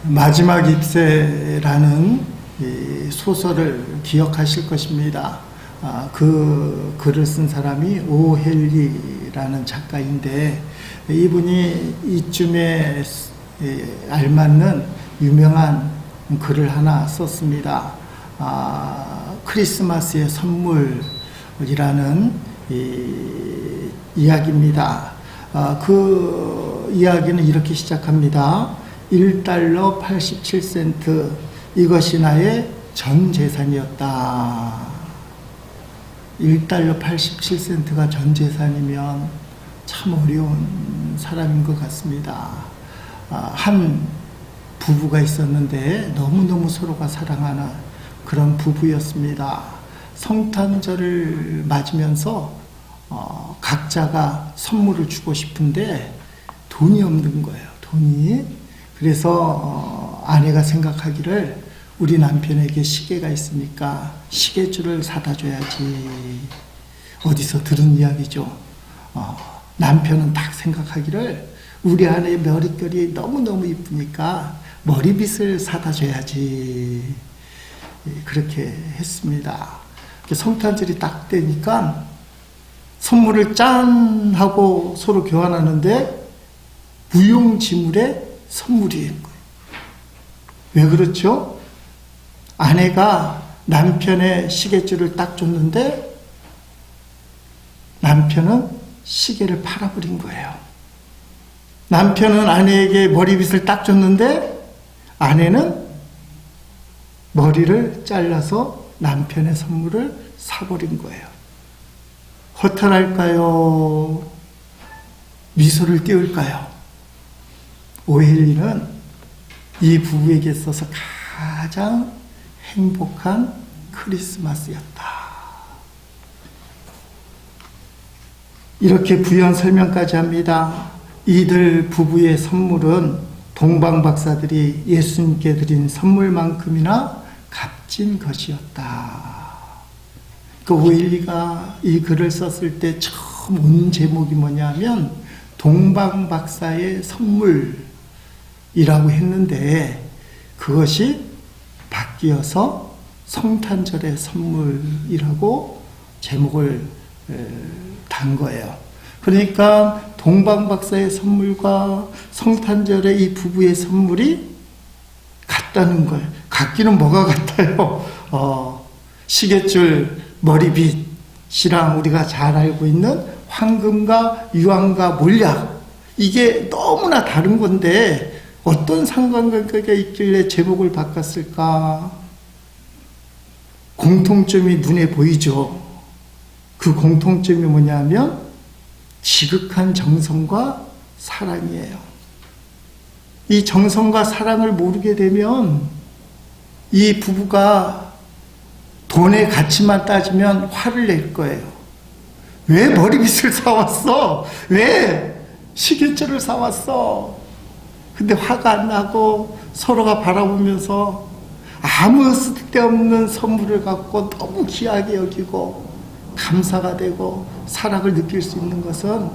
마지막 잎새라는 이 소설을 기억하실 것입니다. 그 글을 쓴 사람이 오헨리라는 작가인데, 이분이 이쯤에 알맞는 유명한 글을 하나 썼습니다. 크리스마스의 선물이라는 이야기입니다. 그 이야기는 이렇게 시작합니다. 1달러 87센트, 이것이 나의 전 재산이었다. 1달러 87센트가 전 재산이면 참 어려운 사람인 것 같습니다. 한 부부가 있었는데 너무너무 서로가 사랑하는 그런 부부였습니다. 성탄절을 맞으면서 각자가 선물을 주고 싶은데 돈이 없는 거예요. 돈이. 그래서 아내가 생각하기를 우리 남편에게 시계가 있으니까 시계줄을 사다 줘야지. 어디서 들은 이야기죠. 남편은 딱 생각하기를 우리 아내의 머릿결이 너무너무 이쁘니까 머리빗을 사다 줘야지. 그렇게 했습니다. 성탄절이 딱 되니까 선물을 짠 하고 서로 교환하는데 무용지물의 선물인 거예요. 왜 그렇죠? 아내가 남편의 시계줄을 딱 줬는데 남편은 시계를 팔아버린 거예요. 남편은 아내에게 머리빗을 딱 줬는데 아내는 머리를 잘라서 남편의 선물을 사버린 거예요. 허탈할까요? 미소를 띄울까요? 오헨리는 이 부부에게 있어서 가장 행복한 크리스마스였다. 이렇게 부연 설명까지 합니다. 이들 부부의 선물은 동방 박사들이 예수님께 드린 선물만큼이나 값진 것이었다. 그 오헨리가 이 글을 썼을 때 처음 온 제목이 뭐냐면 동방 박사의 선물이라고 했는데 그것이 바뀌어서 성탄절의 선물이라고 제목을 단 거예요. 그러니까 동방 박사의 선물과 성탄절의 이 부부의 선물이 같다는 거예요. 같기는 뭐가 같아요? 시계줄, 머리빗이랑 우리가 잘 알고 있는 황금과 유황과 몰약, 이게 너무나 다른 건데 어떤 상관관계가 있길래 제목을 바꿨을까? 공통점이 눈에 보이죠. 그 공통점이 뭐냐면 지극한 정성과 사랑이에요. 이 정성과 사랑을 모르게 되면 이 부부가 돈의 가치만 따지면 화를 낼 거예요. 왜 머리빗을 사왔어? 왜 시계줄을 사왔어? 근데 화가 안 나고 서로가 바라보면서 아무 쓸데없는 선물을 갖고 너무 귀하게 여기고 감사가 되고 사랑을 느낄 수 있는 것은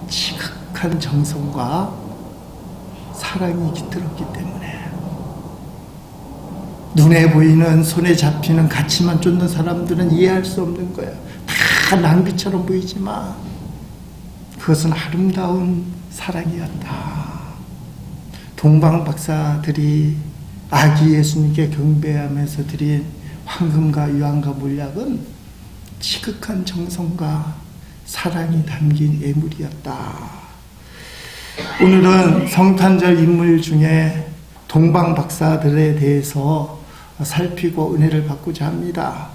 지극한 정성과 사랑이 깃들었기 때문에. 눈에 보이는, 손에 잡히는 가치만 쫓는 사람들은 이해할 수 없는 거예요. 다 낭비처럼 보이지만 그것은 아름다운 사랑이었다. 동방 박사들이 아기 예수님께 경배하면서 드린 황금과 유황과 몰약은 지극한 정성과 사랑이 담긴 예물이었다. 오늘은 성탄절 인물 중에 동방 박사들에 대해서 살피고 은혜를 받고자 합니다.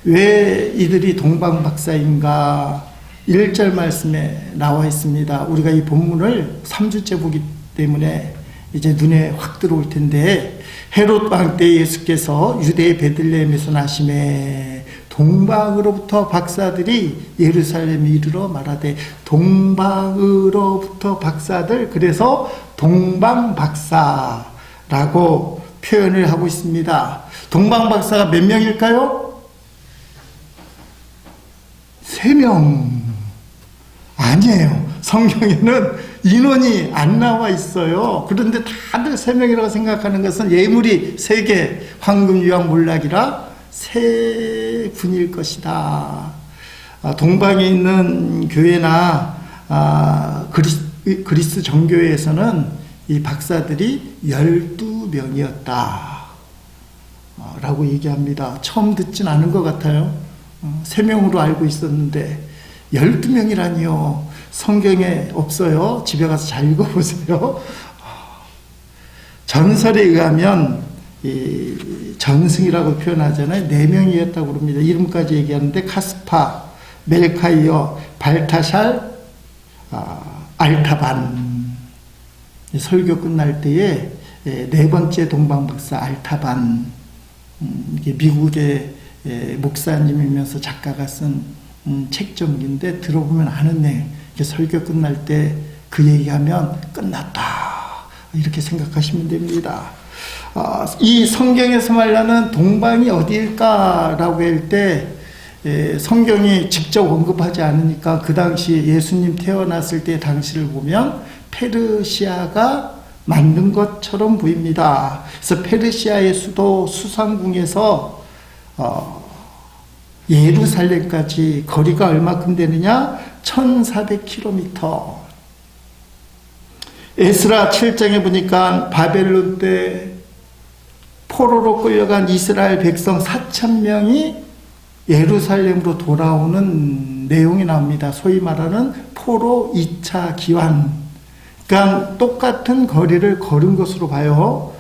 왜 이들이 동방 박사인가? 1절 말씀에 나와 있습니다. 우리가 이 본문을 3주째 보기 때문에 이제 눈에 확 들어올 텐데, 헤롯 왕 때 예수께서 유대 베들레헴에서 나심에 동방으로부터 박사들이 예루살렘에 이르러 말하되, 동방으로부터 박사들, 그래서 동방박사라고 표현을 하고 있습니다. 동방박사가 몇 명일까요? 3명. 아니에요. 성경에는 인원이 안 나와 있어요. 그런데 다들 3명이라고 생각하는 것은 예물이 3개, 황금, 유황, 몰락이라 3분일 것이다. 동방에 있는 교회나 그리스 정교회에서는 이 박사들이 12명이었다 라고 얘기합니다. 처음 듣진 않은 것 같아요. 3명으로 알고 있었는데 12명이라니요. 성경에 없어요. 집에 가서 잘 읽어보세요. 전설에 의하면 이 전승이라고 표현하잖아요. 4명이었다고 그럽니다. 이름까지 얘기하는데 카스파, 멜카이어, 발타샬, 알타반. 설교 끝날 때에 4번째 동방박사 알타반, 이게 미국의 목사님이면서 작가가 쓴 책정기인데 들어보면 아는 내용. 설교 끝날 때 그 얘기하면 끝났다 이렇게 생각하시면 됩니다. 이 성경에서 말하는 동방이 어디일까라고 할 때 성경이 직접 언급하지 않으니까 그 당시 예수님 태어났을 때 당시를 보면 페르시아가 만든 것처럼 보입니다. 그래서 페르시아의 수도 수상궁에서 예루살렘까지 거리가 얼마큼 되느냐? 1400km. 에스라 7장에 보니까 바벨론 때 포로로 끌려간 이스라엘 백성 4,000명이 예루살렘으로 돌아오는 내용이 나옵니다. 소위 말하는 포로 2차 기환. 그러니까 똑같은 거리를 걸은 것으로 봐요.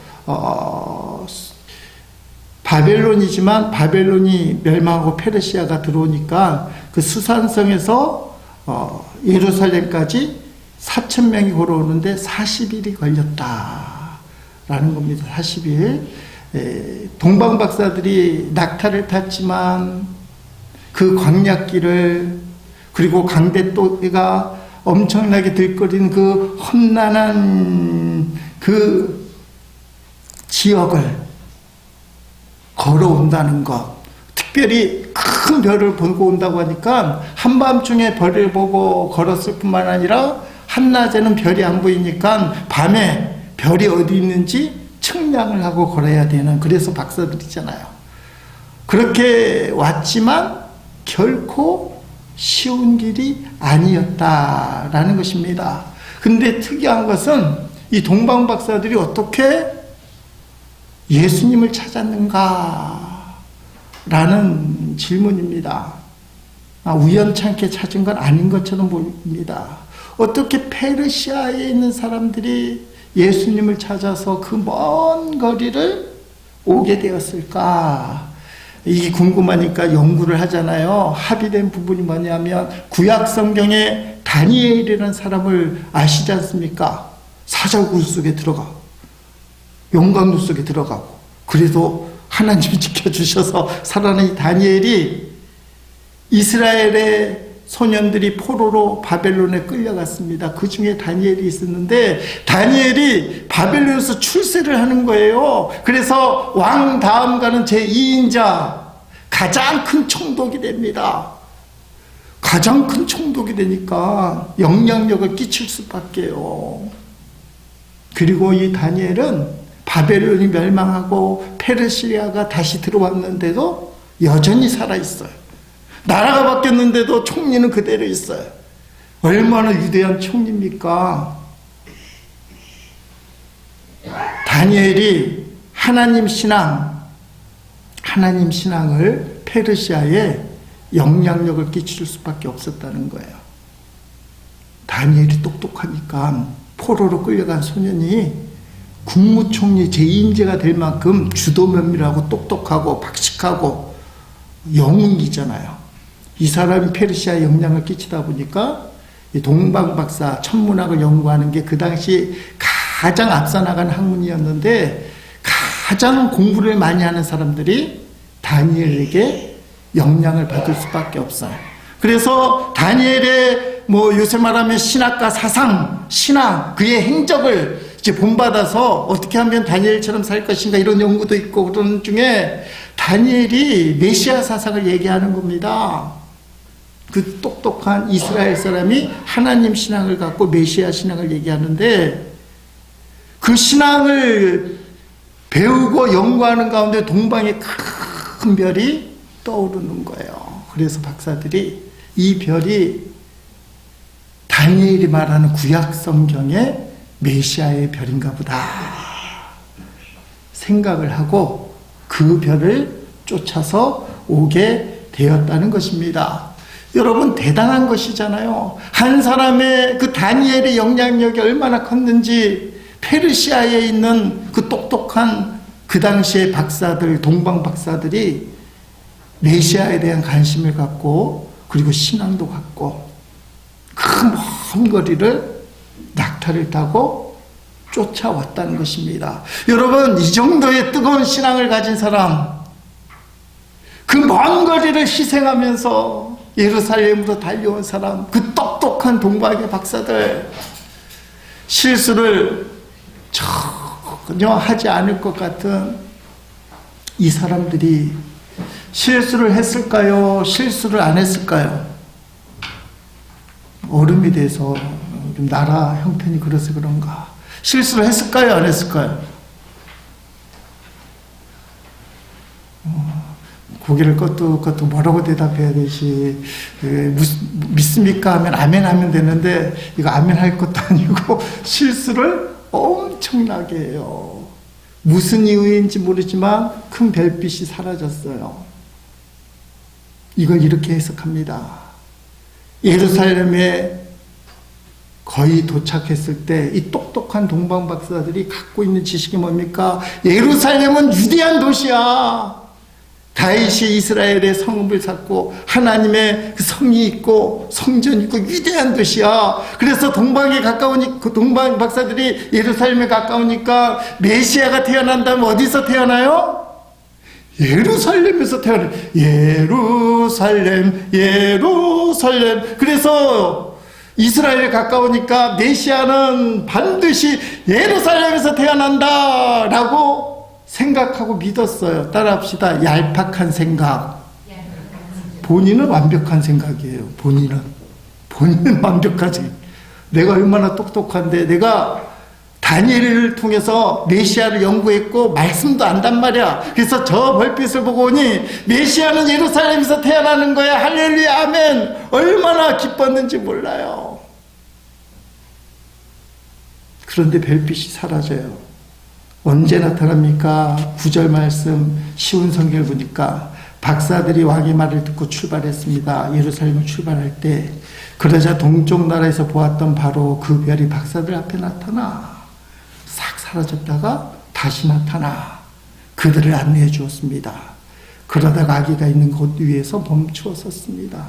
바벨론이지만 바벨론이 멸망하고 페르시아가 들어오니까 그 수산성에서 예루살렘까지 4,000명이 걸어오는데 40일이 걸렸다라는 겁니다. 40일. 동방박사들이 낙타를 탔지만 그 광약길을, 그리고 강대또가 엄청나게 들끓이는 그 험난한 그 지역을 걸어온다는 것, 특별히 큰 별을 보고 온다고 하니까 한밤중에 별을 보고 걸었을 뿐만 아니라 한낮에는 별이 안 보이니까 밤에 별이 어디 있는지 측량을 하고 걸어야 되는, 그래서 박사들이잖아요. 그렇게 왔지만 결코 쉬운 길이 아니었다라는 것입니다. 근데 특이한 것은 이 동방 박사들이 어떻게 예수님을 찾았는가 라는 질문입니다. 우연찮게 찾은 건 아닌 것처럼 보입니다. 어떻게 페르시아에 있는 사람들이 예수님을 찾아서 그 먼 거리를 오게 되었을까? 이게 궁금하니까 연구를 하잖아요. 합의된 부분이 뭐냐면 구약 성경에 다니엘이라는 사람을 아시지 않습니까? 사자굴 속에 들어가고 용광로 속에 들어가고, 그래도 하나님이 지켜주셔서 살아난 다니엘이 이스라엘의 소년들이 포로로 바벨론에 끌려갔습니다. 그 중에 다니엘이 있었는데 다니엘이 바벨론에서 출세를 하는 거예요. 그래서 왕 다음 가는 제2인자, 가장 큰 총독이 됩니다. 가장 큰 총독이 되니까 영향력을 끼칠 수밖에요. 그리고 이 다니엘은 바벨론이 멸망하고 페르시아가 다시 들어왔는데도 여전히 살아있어요. 나라가 바뀌었는데도 총리는 그대로 있어요. 얼마나 위대한 총리입니까? 다니엘이 하나님 신앙을 페르시아에 영향력을 끼칠 수밖에 없었다는 거예요. 다니엘이 똑똑하니까 포로로 끌려간 소년이 국무총리 제2인재가 될 만큼 주도 면밀하고 똑똑하고 박식하고 영웅이잖아요. 이 사람이 페르시아에 영향을 끼치다 보니까 동방박사, 천문학을 연구하는 게 그 당시 가장 앞서 나간 학문이었는데 가장 공부를 많이 하는 사람들이 다니엘에게 영향을 받을 수밖에 없어요. 그래서 다니엘의 요새 말하면 신학과 사상, 신앙, 그의 행적을 이제 본받아서 어떻게 하면 다니엘처럼 살 것인가 이런 연구도 있고, 그런 중에 다니엘이 메시아 사상을 얘기하는 겁니다. 그 똑똑한 이스라엘 사람이 하나님 신앙을 갖고 메시아 신앙을 얘기하는데, 그 신앙을 배우고 연구하는 가운데 동방에 큰 별이 떠오르는 거예요. 그래서 박사들이 이 별이 다니엘이 말하는 구약 성경의 메시아의 별인가 보다 생각을 하고 그 별을 쫓아서 오게 되었다는 것입니다. 여러분, 대단한 것이잖아요. 한 사람의 그 다니엘의 영향력이 얼마나 컸는지, 페르시아에 있는 그 똑똑한 그 당시의 박사들, 동방 박사들이 메시아에 대한 관심을 갖고, 그리고 신앙도 갖고, 그 먼 거리를 낙타를 타고 쫓아왔다는 것입니다. 여러분, 이 정도의 뜨거운 신앙을 가진 사람, 그 먼 거리를 희생하면서 예루살렘으로 달려온 사람, 그 똑똑한 동방의 박사들, 실수를 전혀 하지 않을 것 같은 이 사람들이 실수를 했을까요? 실수를 안 했을까요? 어른이 돼서 좀 나라 형편이 그래서 그런가, 실수를 했을까요? 안 했을까요? 고개를 끄덕끄덕 뭐라고 대답해야 되지? 믿습니까? 하면 아멘 하면 되는데, 이거 아멘 할 것도 아니고 실수를 엄청나게 해요. 무슨 이유인지 모르지만 큰 별빛이 사라졌어요. 이걸 이렇게 해석합니다. 예루살렘에 거의 도착했을 때 이 똑똑한 동방 박사들이 갖고 있는 지식이 뭡니까? 예루살렘은 위대한 도시야. 다윗이 이스라엘의 성읍을 쌓고 하나님의 그 성이 있고 성전이 있고 위대한 도시야. 그래서 동방에 가까우니 그 동방 박사들이 예루살렘에 가까우니까 메시아가 태어난다면 어디서 태어나요? 예루살렘에서 태어나요. 예루살렘, 예루살렘. 그래서 이스라엘에 가까우니까 메시아는 반드시 예루살렘에서 태어난다 라고 생각하고 믿었어요. 따라합시다. 얄팍한 생각. 본인은 완벽한 생각이에요. 본인은 완벽한 생각. 내가 얼마나 똑똑한데, 내가 다니엘을 통해서 메시아를 연구했고 말씀도 안단 말이야. 그래서 저 별빛을 보고 오니 메시아는 예루살렘에서 태어나는 거야. 할렐루야, 아멘. 얼마나 기뻤는지 몰라요. 그런데 별빛이 사라져요. 언제 나타납니까? 9절 말씀 쉬운 성경을 보니까 박사들이 왕의 말을 듣고 출발했습니다. 예루살렘을 출발할 때, 그러자 동쪽 나라에서 보았던 바로 그 별이 박사들 앞에 나타나 싹 사라졌다가 다시 나타나 그들을 안내해 주었습니다. 그러다가 아기가 있는 곳 위에서 멈추어 섰습니다.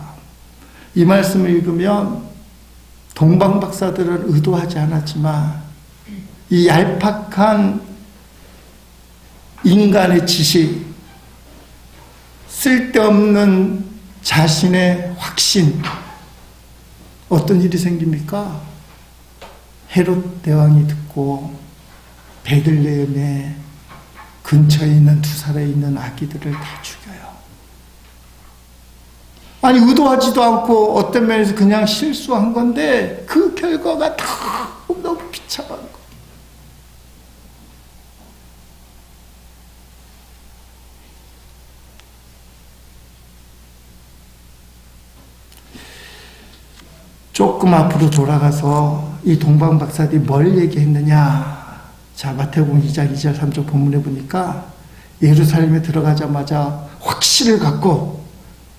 이 말씀을 읽으면 동방 박사들은 의도하지 않았지만 이 얄팍한 인간의 지식, 쓸데없는 자신의 확신, 어떤 일이 생깁니까? 헤롯 대왕이 듣고 베들레헴에 근처에 있는 2살에 있는 아기들을 다 죽여요. 아니, 의도하지도 않고 어떤 면에서 그냥 실수한 건데 그 결과가 다 너무 비참한 거. 조금 앞으로 돌아가서 이 동방 박사들이 뭘 얘기했느냐. 자, 마태복음 2장 2절 3절 본문에 보니까 예루살렘에 들어가자마자 확신을 갖고,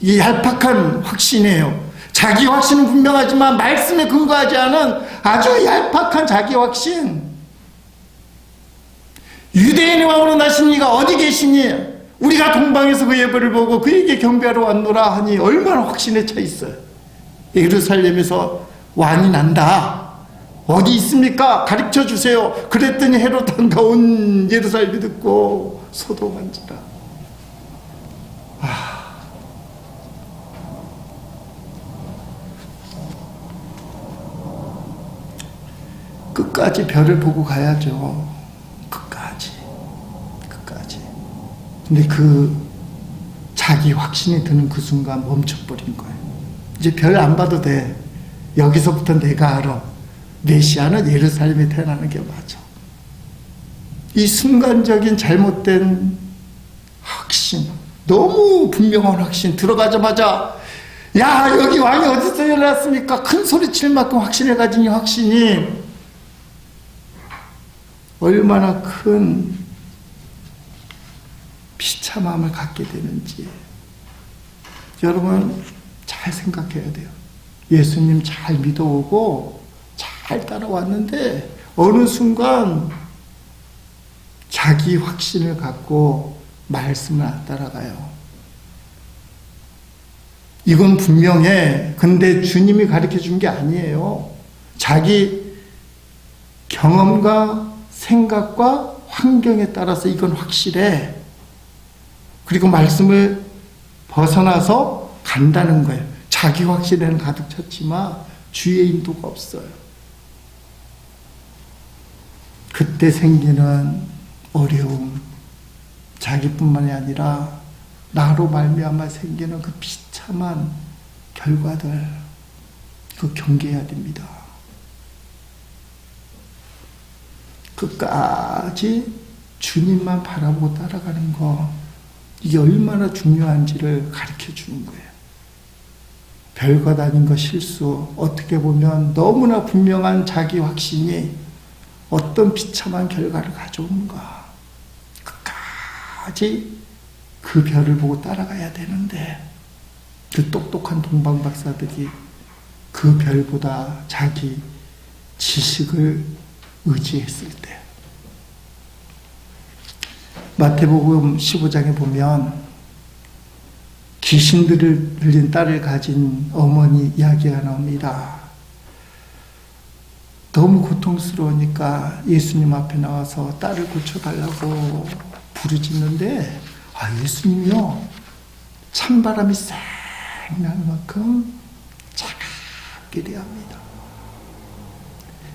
이 얄팍한 확신이에요. 자기 확신은 분명하지만 말씀에 근거하지 않은 아주 얄팍한 자기 확신. 유대인의 왕으로 나신 이가 어디 계시니? 우리가 동방에서 그 예배를 보고 그에게 경배하러 왔노라 하니 얼마나 확신에 차 있어요. 예루살렘에서 왕이 난다. 어디 있습니까? 가르쳐 주세요. 그랬더니 헤롯 왕가 온 예루살렘이 듣고 소동한지라. 끝까지 별을 보고 가야죠. 끝까지. 근데 그 자기 확신이 드는 그 순간 멈춰버린 거예요. 이제 별 안 봐도 돼. 여기서부터 내가 알아. 메시아는 예루살렘에 태어나는 게 맞아. 이 순간적인 잘못된 확신, 너무 분명한 확신, 들어가자마자 야, 여기 왕이 어디서 일어났습니까? 큰 소리 칠 만큼 확신을 가진 이 확신이 얼마나 큰 비참함을 갖게 되는지 여러분 잘 생각해야 돼요. 예수님 잘 믿어오고 잘 따라왔는데 어느 순간 자기 확신을 갖고 말씀을 안 따라가요. 이건 분명해. 근데 주님이 가르쳐 준 게 아니에요. 자기 경험과 생각과 환경에 따라서 이건 확실해. 그리고 말씀을 벗어나서 간다는 거예요. 자기 확신에는 가득 찼지만 주의 인도가 없어요. 그때 생기는 어려움, 자기뿐만이 아니라 나로 말미암아 생기는 그 비참한 결과들, 그 경계해야 됩니다. 끝까지 주님만 바라보고 따라가는 거, 이게 얼마나 중요한지를 가르쳐 주는 거예요. 별것 아닌 거 실수, 어떻게 보면 너무나 분명한 자기 확신이 어떤 비참한 결과를 가져오는가. 끝까지 그 별을 보고 따라가야 되는데 그 똑똑한 동방박사들이 그 별보다 자기 지식을 의지했을 때 마태복음 15장에 보면 귀신들을 들린 딸을 가진 어머니 이야기가 나옵니다. 너무 고통스러우니까 예수님 앞에 나와서 딸을 고쳐달라고 부르짖는데 예수님이요 찬바람이 쌩 나는 만큼 차갑게 대합니다.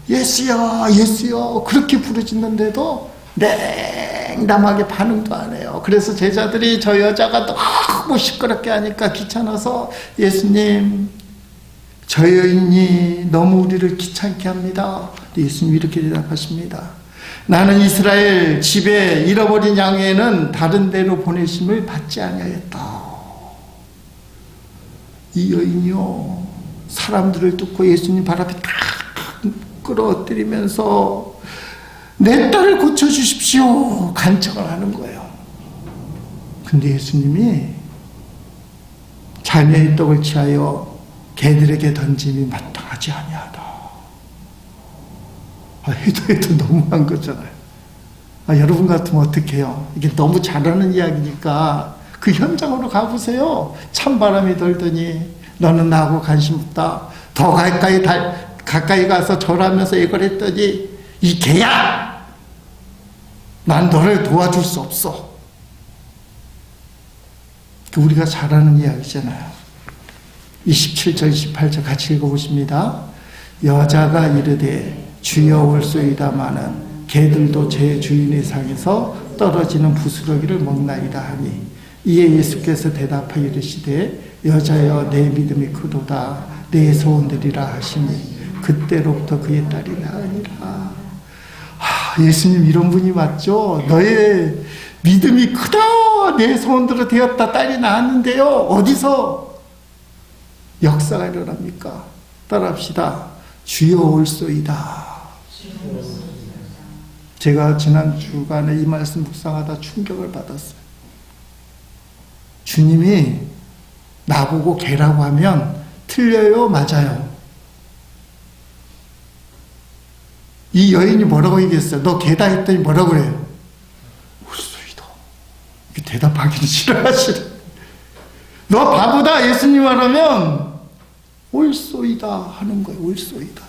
예수여 예수여 그렇게 부르짖는데도 냉담하게 반응도 안 해요. 그래서 제자들이 저 여자가 너무 시끄럽게 하니까 귀찮아서 예수님 저 여인이 너무 우리를 귀찮게 합니다. 예수님이 이렇게 대답하십니다. 나는 이스라엘 집에 잃어버린 양에는 다른 데로 보내심을 받지 아니하였다. 이 여인이요 사람들을 뚫고 예수님 발 앞에 탁 끌어들이면서 내 딸을 고쳐주십시오 간청을 하는 거예요. 근데 예수님이 자녀의 떡을 취하여 개들에게 던짐이 마땅하지 아니하다. 해도 너무한 거잖아요. 여러분 같으면 어떻게 해요? 이게 너무 잘하는 이야기니까 그 현장으로 가보세요. 찬바람이 돌더니 너는 나하고 관심 없다. 더 가까이 가서 절하면서 이걸 했더니 이 개야! 난 너를 도와줄 수 없어. 우리가 잘하는 이야기잖아요. 27절 28절 같이 읽어보십니다. 여자가 이르되 주여 올소이다마는 개들도 제 주인의 상에서 떨어지는 부스러기를 먹나이다 하니 이에 예수께서 대답하여 이르시되 여자여 내 믿음이 크도다 내 소원들이라 하시니 그때로부터 그의 딸이 나으니라. 예수님 이런 분이 맞죠? 너의 믿음이 크다 내 소원대로 되었다 딸이 나았는데요 어디서 역사가 일어납니까? 따라합시다. 주여 올소이다. 제가 지난 주간에 이 말씀 묵상하다 충격을 받았어요. 주님이 나보고 개라고 하면 틀려요? 맞아요? 이 여인이 뭐라고 얘기했어요? 너 개다 했더니 뭐라고 그래요? 올소이다. 대답하기는 싫어하시네. 너 바보다 예수님 말하면 올소이다 하는 거예요. 올소이다.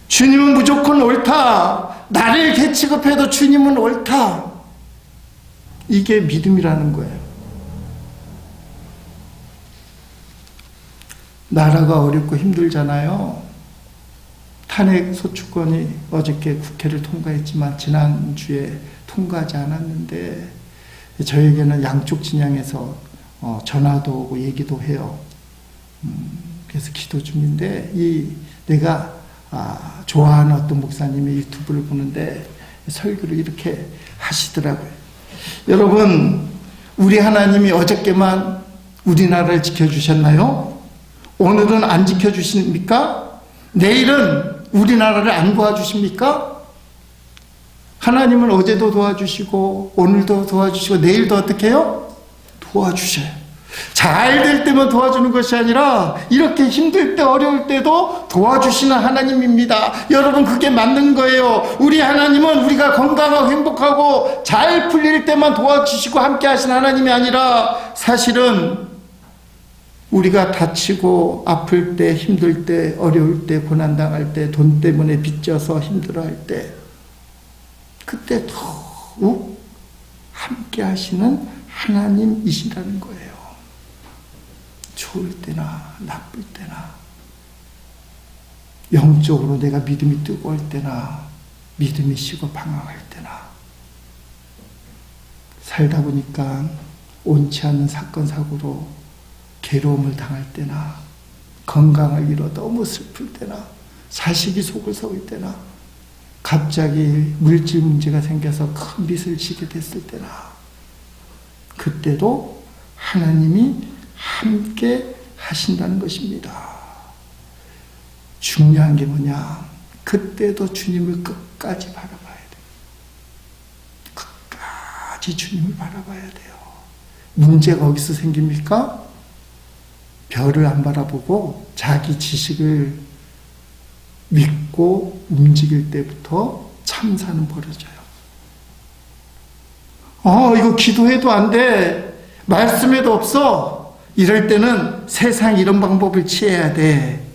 주님은 무조건 옳다. 나를 개 취급해도 주님은 옳다. 이게 믿음이라는 거예요. 나라가 어렵고 힘들잖아요. 탄핵 소추권이 어저께 국회를 통과했지만 지난주에 통과하지 않았는데 저에게는 양쪽 진영에서 전화도 오고 얘기도 해요. 그래서 기도 중인데 내가 좋아하는 어떤 목사님의 유튜브를 보는데 설교를 이렇게 하시더라고요. 여러분, 우리 하나님이 어저께만 우리나라를 지켜주셨나요? 오늘은 안 지켜주십니까? 내일은 우리나라를 안 도와주십니까? 하나님은 어제도 도와주시고 오늘도 도와주시고 내일도 어떻게 해요? 도와주셔요. 잘 될 때만 도와주는 것이 아니라 이렇게 힘들 때 어려울 때도 도와주시는 하나님입니다. 여러분, 그게 맞는 거예요. 우리 하나님은 우리가 건강하고 행복하고 잘 풀릴 때만 도와주시고 함께 하시는 하나님이 아니라 사실은 우리가 다치고 아플 때, 힘들 때, 어려울 때, 고난당할 때, 돈 때문에 빚져서 힘들어할 때, 그때 더욱 함께 하시는 하나님이시라는 거예요. 좋을 때나 나쁠 때나, 영적으로 내가 믿음이 뜨거울 때나 믿음이 식어 방황할 때나, 살다 보니까 옳지 않은 사건 사고로 괴로움을 당할 때나, 건강을 잃어 너무 슬플 때나, 자식이 속을 썩을 때나, 갑자기 물질 문제가 생겨서 큰 빚을 지게 됐을 때나, 그때도 하나님이 함께 하신다는 것입니다. 중요한 게 뭐냐? 그때도 주님을 끝까지 바라봐야 돼요. 끝까지 주님을 바라봐야 돼요. 문제가 어디서 생깁니까? 별을 안 바라보고 자기 지식을 믿고 움직일 때부터 참사는 벌어져요. 이거 기도해도 안 돼. 말씀에도 없어. 이럴 때는 세상 이런 방법을 취해야 돼.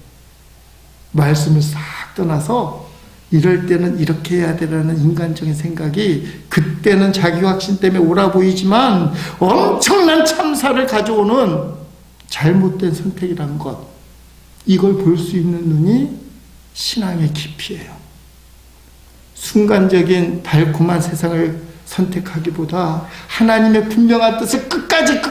말씀을 싹 떠나서 이럴 때는 이렇게 해야 되라는 인간적인 생각이 그때는 자기 확신 때문에 옳아 보이지만 엄청난 참사를 가져오는 잘못된 선택이란 것, 이걸 볼 수 있는 눈이 신앙의 깊이예요. 순간적인 달콤한 세상을 선택하기보다 하나님의 분명한 뜻을 끝까지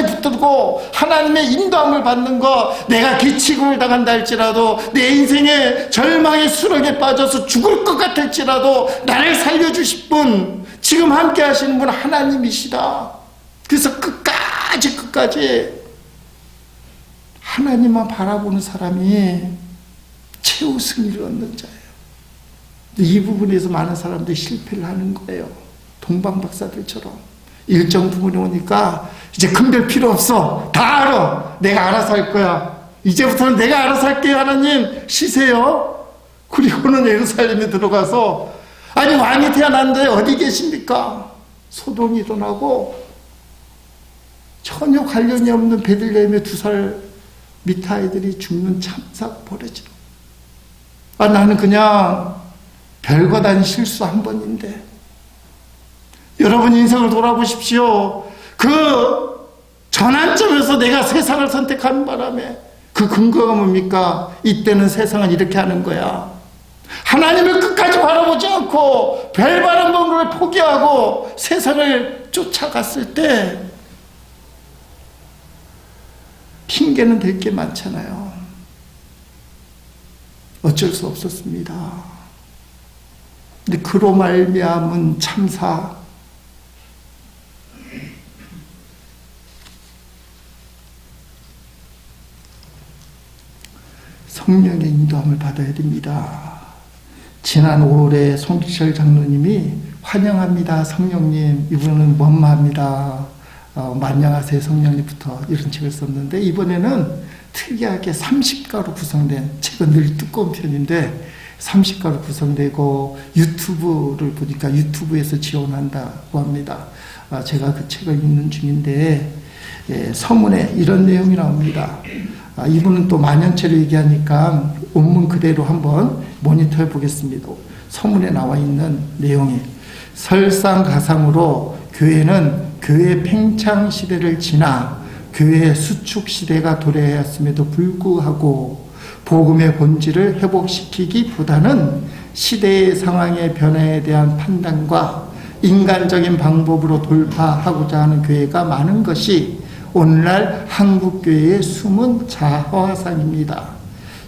붙들고 하나님의 인도함을 받는 것, 내가 기치금을 당한다 할지라도, 내 인생의 절망의 수렁에 빠져서 죽을 것 같을지라도 나를 살려주실 분, 지금 함께 하시는 분 하나님이시다. 그래서 끝까지 하나님만 바라보는 사람이 최후 승리를 얻는 자예요. 이 부분에서 많은 사람들이 실패를 하는 거예요. 동방박사들처럼 일정 부분에 오니까 이제 큰별 필요 없어, 다 알아, 내가 알아서 할 거야, 이제부터는 내가 알아서 할게요, 하나님 쉬세요. 그리고는 예루살렘에 들어가서, 아니 왕이 태어났는데 어디 계십니까? 소동이 일어나고 전혀 관련이 없는 베들레헴의 2살 밑 아이들이 죽는 참사가 벌어지고, 나는 그냥 별것 아닌 실수 한 번인데. 여러분, 인생을 돌아보십시오. 그 전환점에서 내가 세상을 선택하는 바람에 그 근거가 뭡니까? 이때는 세상은 이렇게 하는 거야. 하나님을 끝까지 바라보지 않고 별바람 번거를 포기하고 세상을 쫓아갔을 때 핑계는 될 게 많잖아요. 어쩔 수 없었습니다. 근데 그로 말미암은 참사, 성령의 인도함을 받아야 됩니다. 지난 5월에 송기철 장로님이 환영합니다 성령님, 이분은 원마합니다, 안녕하세요 성령님부터 이런 책을 썼는데, 이번에는 특이하게 30가로 구성된, 책은 늘 두꺼운 편인데 30가로 구성되고 유튜브를 보니까 유튜브에서 지원한다고 합니다. 제가 그 책을 읽는 중인데 서문에 이런 내용이 나옵니다. 이분은 또 만연체를 얘기하니까 원문 그대로 한번 모니터해 보겠습니다. 서문에 나와 있는 내용이, 설상가상으로 교회는 교회 팽창 시대를 지나 교회의 수축 시대가 도래하였음에도 불구하고 복음의 본질을 회복시키기보다는 시대의 상황의 변화에 대한 판단과 인간적인 방법으로 돌파하고자 하는 교회가 많은 것이 오늘날 한국교회의 숨은 자화상입니다.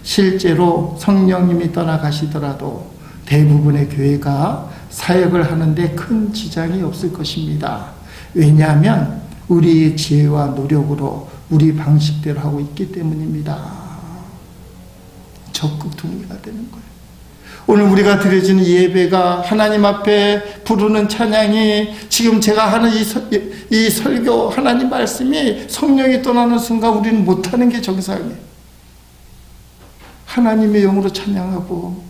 실제로 성령님이 떠나가시더라도 대부분의 교회가 사역을 하는데 큰 지장이 없을 것입니다. 왜냐하면 우리의 지혜와 노력으로 우리 방식대로 하고 있기 때문입니다. 적극 동의가 되는 거예요. 오늘 우리가 드려지는 예배가 하나님 앞에 부르는 찬양이 지금 제가 하는 이 설교 하나님 말씀이 성령이 떠나는 순간 우리는 못하는 게 정상이에요. 하나님의 영으로 찬양하고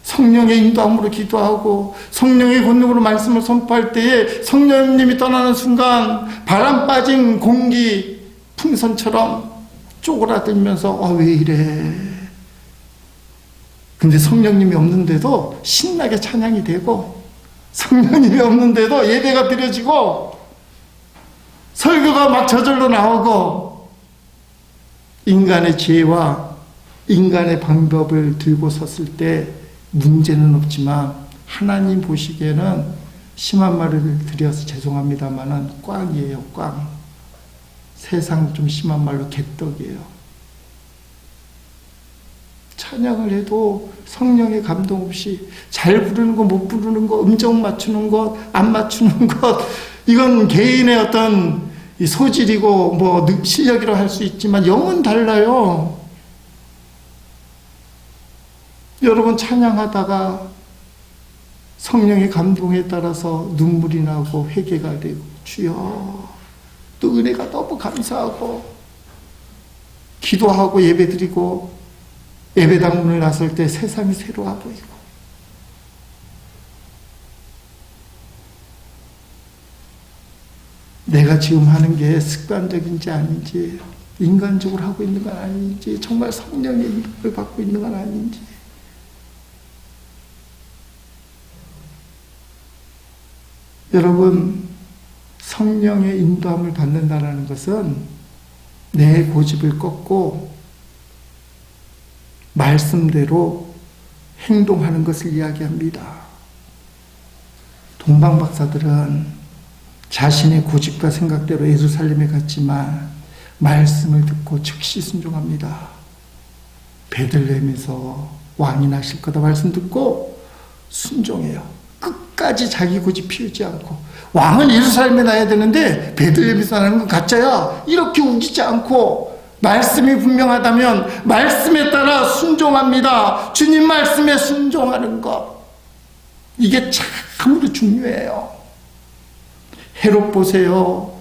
성령의 인도함으로 기도하고 성령의 권능으로 말씀을 선포할 때에 성령님이 떠나는 순간 바람 빠진 공기 풍선처럼 쪼그라들면서 왜 이래. 근데 성령님이 없는데도 신나게 찬양이 되고 성령님이 없는데도 예배가 드려지고 설교가 막 저절로 나오고 인간의 지혜와 인간의 방법을 들고 섰을 때 문제는 없지만 하나님 보시기에는 심한 말을 드려서 죄송합니다만은 꽝이에요. 꽝. 세상 좀 심한 말로 개떡이에요. 찬양을 해도 성령의 감동 없이 잘 부르는 거, 못 부르는 거, 음정 맞추는 것, 안 맞추는 것, 이건 개인의 어떤 소질이고 뭐 실력이라고 할 수 있지만 영은 달라요. 여러분 찬양하다가 성령의 감동에 따라서 눈물이 나고 회개가 되고 주여 또 은혜가 너무 감사하고 기도하고 예배드리고 예배당 문을 나설 때 세상이 새로워 보이고 내가 지금 하는 게 습관적인지 아닌지 인간적으로 하고 있는 건 아닌지 정말 성령의 인도를 받고 있는 건 아닌지 여러분 성령의 인도함을 받는다는 것은 내 고집을 꺾고 말씀대로 행동하는 것을 이야기합니다. 동방박사들은 자신의 고집과 생각대로 예루살렘에 갔지만 말씀을 듣고 즉시 순종합니다. 베들레헴에서 왕이 나실 거다 말씀 듣고 순종해요. 끝까지 자기 고집 피우지 않고 왕은 예루살렘에 나야 되는데 베들레헴에서 나는 건 가짜야 이렇게 우기지 않고 말씀이 분명하다면 말씀에 따라 순종합니다. 주님 말씀에 순종하는 것 이게 참으로 중요해요. 헤롯 보세요.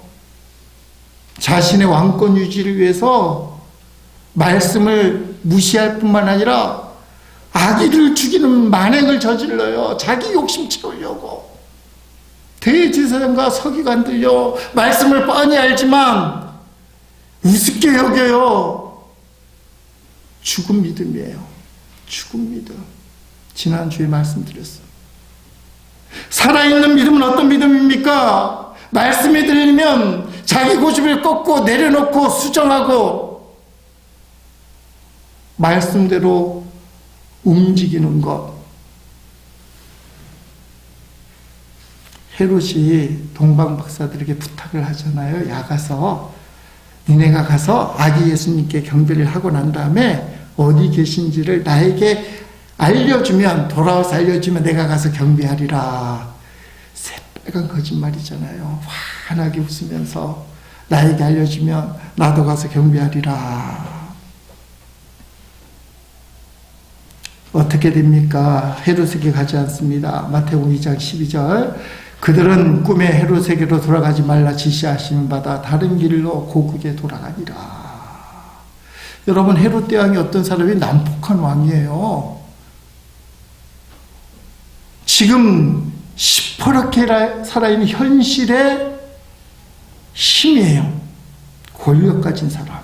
자신의 왕권 유지를 위해서 말씀을 무시할 뿐만 아니라 아기를 죽이는 만행을 저질러요. 자기 욕심 채우려고. 대제사장과 서기관들요. 말씀을 뻔히 알지만 우습게 여겨요. 죽은 믿음이에요. 죽은 믿음. 지난주에 말씀드렸어요. 살아있는 믿음은 어떤 믿음입니까? 말씀이 들리면 자기 고집을 꺾고 내려놓고 수정하고 말씀대로 움직이는 것. 헤롯이 동방박사들에게 부탁을 하잖아요. 야가서 니네가 가서 아기 예수님께 경배를 하고 난 다음에 어디 계신지를 나에게 알려주면 돌아와서 알려주면 내가 가서 경배하리라. 새빨간 거짓말이잖아요. 환하게 웃으면서 나에게 알려주면 나도 가서 경배하리라. 어떻게 됩니까? 헤롯에게 가지 않습니다. 마태복음 2장 12절 그들은 꿈에 헤롯에게로 돌아가지 말라 지시하시는 바다 다른 길로 고국에 돌아가니라. 여러분 헤롯 대왕이 어떤 사람이 난폭한 왕이에요. 지금 시퍼렇게 살아있는 현실의 힘이에요. 권력 가진 사람,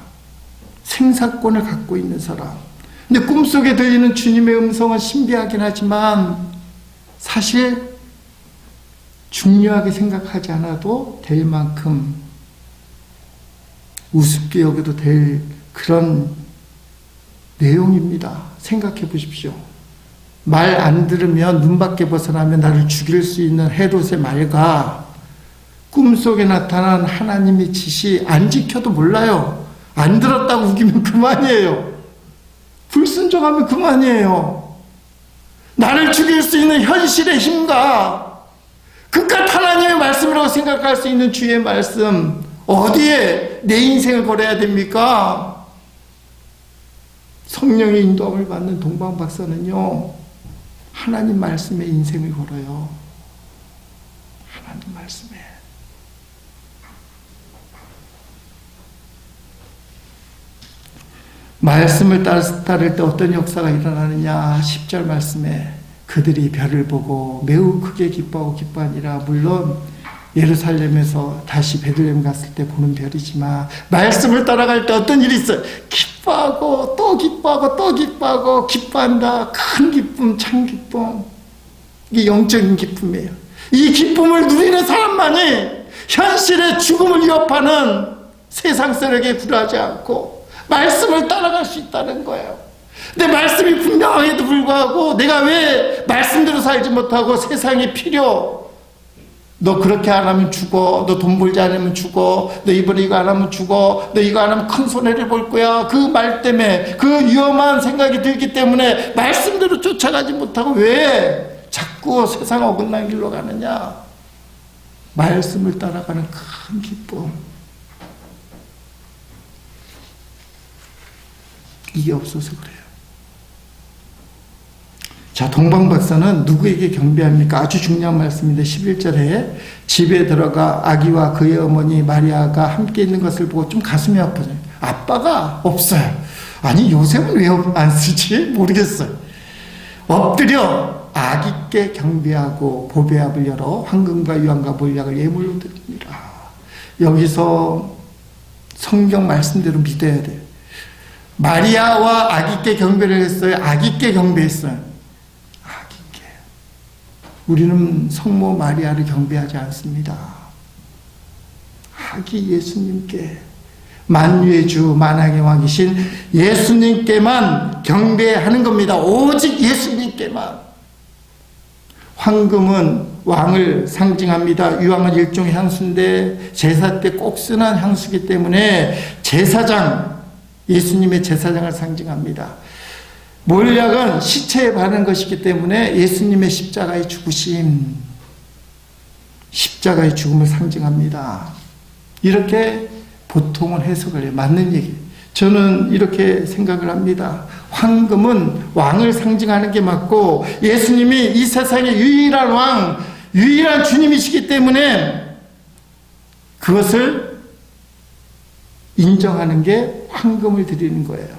생사권을 갖고 있는 사람. 근데 꿈속에 들리는 주님의 음성은 신비하긴 하지만 사실 중요하게 생각하지 않아도 될 만큼 우습게 여겨도 될 그런 내용입니다. 생각해 보십시오. 말 안 들으면 눈 밖에 벗어나면 나를 죽일 수 있는 헤롯의 말과 꿈속에 나타난 하나님의 지시 안 지켜도 몰라요. 안 들었다고 우기면 그만이에요. 불순종하면 그만이에요. 나를 죽일 수 있는 현실의 힘과 그깟 하나님의 말씀이라고 생각할 수 있는 주의 말씀, 어디에 내 인생을 걸어야 됩니까? 성령의 인도함을 받는 동방박사는요, 하나님 말씀에 인생을 걸어요. 하나님 말씀에. 말씀을 따를 때 어떤 역사가 일어나느냐. 10절 말씀에 그들이 별을 보고 매우 크게 기뻐하고 기뻐하니라. 물론 예루살렘에서 다시 베들레헴 갔을 때 보는 별이지만 말씀을 따라갈 때 어떤 일이 있어요? 기뻐하고 또 기뻐하고 또 기뻐하고 기뻐한다. 큰 기쁨, 참 기쁨. 이게 영적인 기쁨이에요. 이 기쁨을 누리는 사람만이 현실의 죽음을 위협하는 세상 세력에 굴하지 않고 말씀을 따라갈 수 있다는 거예요. 근데 말씀이 분명함에도 불구하고 내가 왜 말씀대로 살지 못하고 세상의 필요, 너 그렇게 안 하면 죽어, 너 돈 벌지 않으면 죽어, 너 이번에 이거 안 하면 죽어, 너 이거 안 하면 큰 손해를 볼 거야, 그 말 때문에, 그 위험한 생각이 들기 때문에 말씀대로 쫓아가지 못하고 왜 자꾸 세상 어긋난 길로 가느냐. 말씀을 따라가는 큰 기쁨, 이게 없어서 그래요. 자, 동방박사는 누구에게 경배합니까? 아주 중요한 말씀인데 11절에 집에 들어가 아기와 그의 어머니 마리아가 함께 있는 것을 보고 좀 가슴이 아파져요. 아빠가 없어요. 아니 요셉은 왜 안 쓰지? 모르겠어요. 엎드려 아기께 경배하고 보배압을 열어 황금과 유황과 몰약을 예물로 드립니다. 여기서 성경 말씀대로 믿어야 돼요. 마리아와 아기께 경배를 했어요? 아기께 경배했어요? 아기께. 우리는 성모 마리아를 경배하지 않습니다. 아기 예수님께, 만유의 주 만왕의 왕이신 예수님께만 경배하는 겁니다. 오직 예수님께만. 황금은 왕을 상징합니다. 유황은 일종의 향수인데 제사 때 꼭 쓰는 향수이기 때문에 제사장, 예수님의 제사장을 상징합니다. 몰약은 시체에 바르는 것이기 때문에 예수님의 십자가의 죽으심, 십자가의 죽음을 상징합니다. 이렇게 보통은 해석을 해요. 맞는 얘기. 저는 이렇게 생각을 합니다. 황금은 왕을 상징하는 게 맞고 예수님이 이 세상의 유일한 왕, 유일한 주님이시기 때문에 그것을 인정하는 게 황금을 드리는 거예요.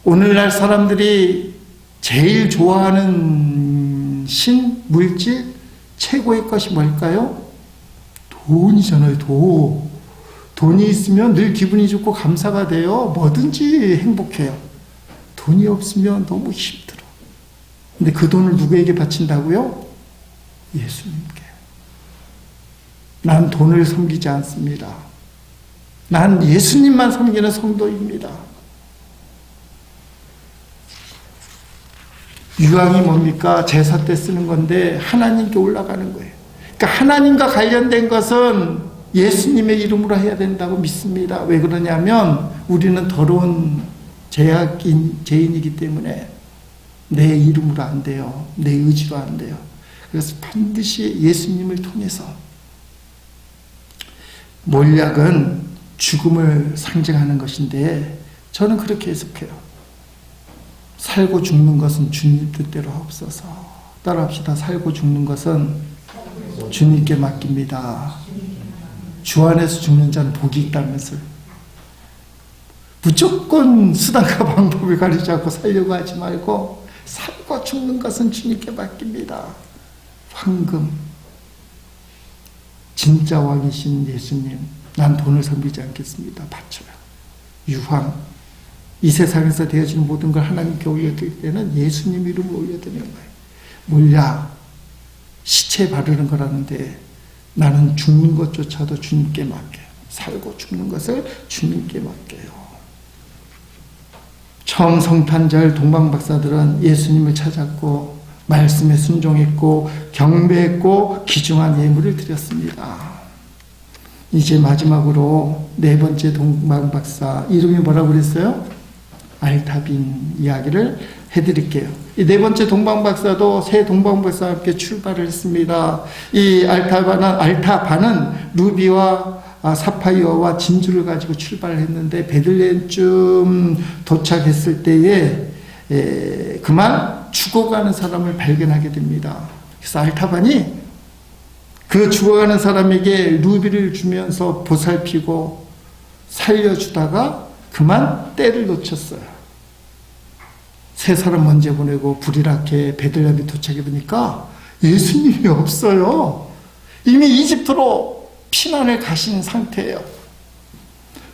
오늘날 사람들이 제일 좋아하는 신, 물질, 최고의 것이 뭘까요? 돈이잖아요. 돈이 있으면 늘 기분이 좋고 감사가 돼요. 뭐든지 행복해요. 돈이 없으면 너무 힘들어. 근데 그 돈을 누구에게 바친다고요? 예수님께. 난 돈을 섬기지 않습니다. 난 예수님만 섬기는 성도입니다. 유황이 뭡니까? 제사 때 쓰는 건데 하나님께 올라가는 거예요. 그러니까 하나님과 관련된 것은 예수님의 이름으로 해야 된다고 믿습니다. 왜 그러냐면 우리는 더러운 죄인이기 때문에 내 이름으로 안 돼요. 내 의지로 안 돼요. 그래서 반드시 예수님을 통해서. 몰약은 죽음을 상징하는 것인데 저는 그렇게 해석해요. 살고 죽는 것은 주님 뜻대로 하옵소서. 따라합시다. 살고 죽는 것은 주님께 맡깁니다. 주 안에서 죽는 자는 복이 있다면서요. 무조건 수단과 방법을 가리지 않고 살려고 하지 말고 살고 죽는 것은 주님께 맡깁니다. 황금, 진짜 왕이신 예수님, 난 돈을 섬기지 않겠습니다. 바쳐요. 유황, 이 세상에서 되어지는 모든 걸 하나님께 올려드릴 때는 예수님 이름을 올려드리는 거예요. 몰약, 시체에 바르는 거라는데 나는 죽는 것조차도 주님께 맡겨요. 살고 죽는 것을 주님께 맡겨요. 처음 성탄절 동방박사들은 예수님을 찾았고 말씀에 순종했고 경배했고 귀중한 예물을 드렸습니다. 이제 마지막으로 네 번째 동방박사, 이름이 뭐라고 그랬어요? 알타빈 이야기를 해드릴게요. 이 네 번째 동방박사도 새 동방박사와 함께 출발을 했습니다. 이 알타반은 루비와 사파이어와 진주를 가지고 출발을 했는데 베들레헴쯤 도착했을 때에 그만 죽어가는 사람을 발견하게 됩니다. 그래서 알타반이 그 죽어가는 사람에게 루비를 주면서 보살피고 살려주다가 그만 때를 놓쳤어요. 세 사람 먼저 보내고 불이랗게 베들레헴에 도착해 보니까 예수님이 없어요. 이미 이집트로 피난을 가신 상태예요.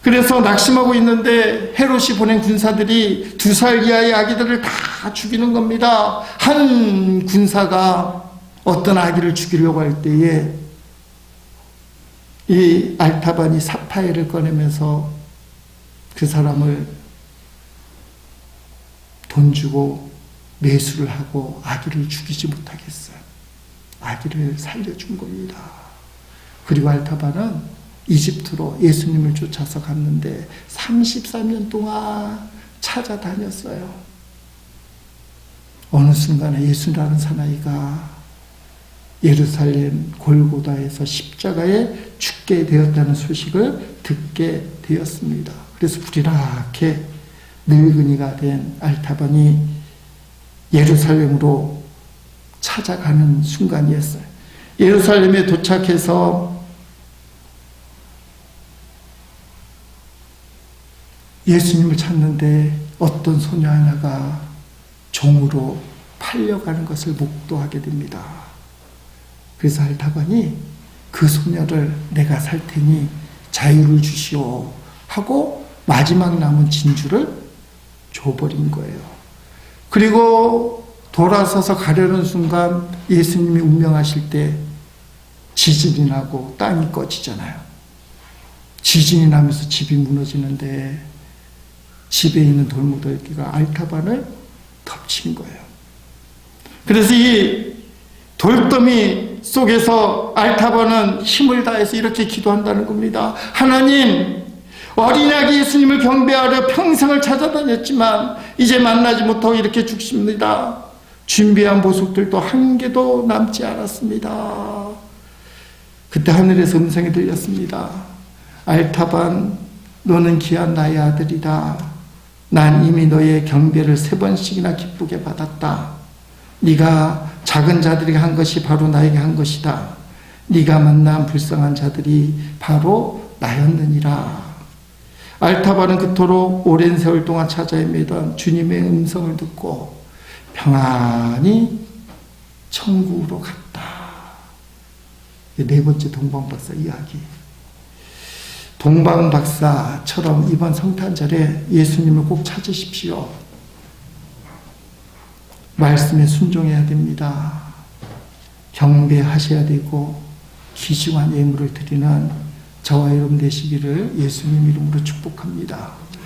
그래서 낙심하고 있는데 헤롯이 보낸 군사들이 2살 이하의 아기들을 다 죽이는 겁니다. 한 군사가 어떤 아기를 죽이려고 할 때에 이 알타반이 사파이를 꺼내면서 그 사람을 돈 주고 매수를 하고 아기를 죽이지 못하겠어요. 아기를 살려준 겁니다. 그리고 알타반은 이집트로 예수님을 쫓아서 갔는데 33년 동안 찾아다녔어요. 어느 순간에 예수라는 사나이가 예루살렘 골고다에서 십자가에 죽게 되었다는 소식을 듣게 되었습니다. 그래서 불이랗게 늙은이가 된 알타반이 예루살렘으로 찾아가는 순간이었어요. 예루살렘에 도착해서 예수님을 찾는데 어떤 소녀 하나가 종으로 팔려가는 것을 목도하게 됩니다. 그래서 알타반이 그 소녀를 내가 살 테니 자유를 주시오 하고 마지막 남은 진주를 줘버린 거예요. 그리고 돌아서서 가려는 순간 예수님이 운명하실 때 지진이 나고 땅이 꺼지잖아요. 지진이 나면서 집이 무너지는데 집에 있는 돌무더기가 알타반을 덮친 거예요. 그래서 이 돌더미 속에서 알타반은 힘을 다해서 이렇게 기도한다는 겁니다. 하나님, 어린 아기 예수님을 경배하려 평생을 찾아다녔지만 이제 만나지 못하고 이렇게 죽습니다. 준비한 보석들도 한 개도 남지 않았습니다. 그때 하늘에서 음성이 들렸습니다. 알타반, 너는 귀한 나의 아들이다. 난 이미 너의 경배를 3번씩이나 기쁘게 받았다. 네가 작은 자들에게 한 것이 바로 나에게 한 것이다. 네가 만난 불쌍한 자들이 바로 나였느니라. 알타반은 그토록 오랜 세월 동안 찾아 헤매던 주님의 음성을 듣고 평안히 천국으로 갔다. 네 번째 동방박사 이야기. 동방박사처럼 이번 성탄절에 예수님을 꼭 찾으십시오. 말씀에 순종해야 됩니다. 경배하셔야 되고 귀중한 예물을 드리는 저와 여러분 되시기를 예수님 이름으로 축복합니다.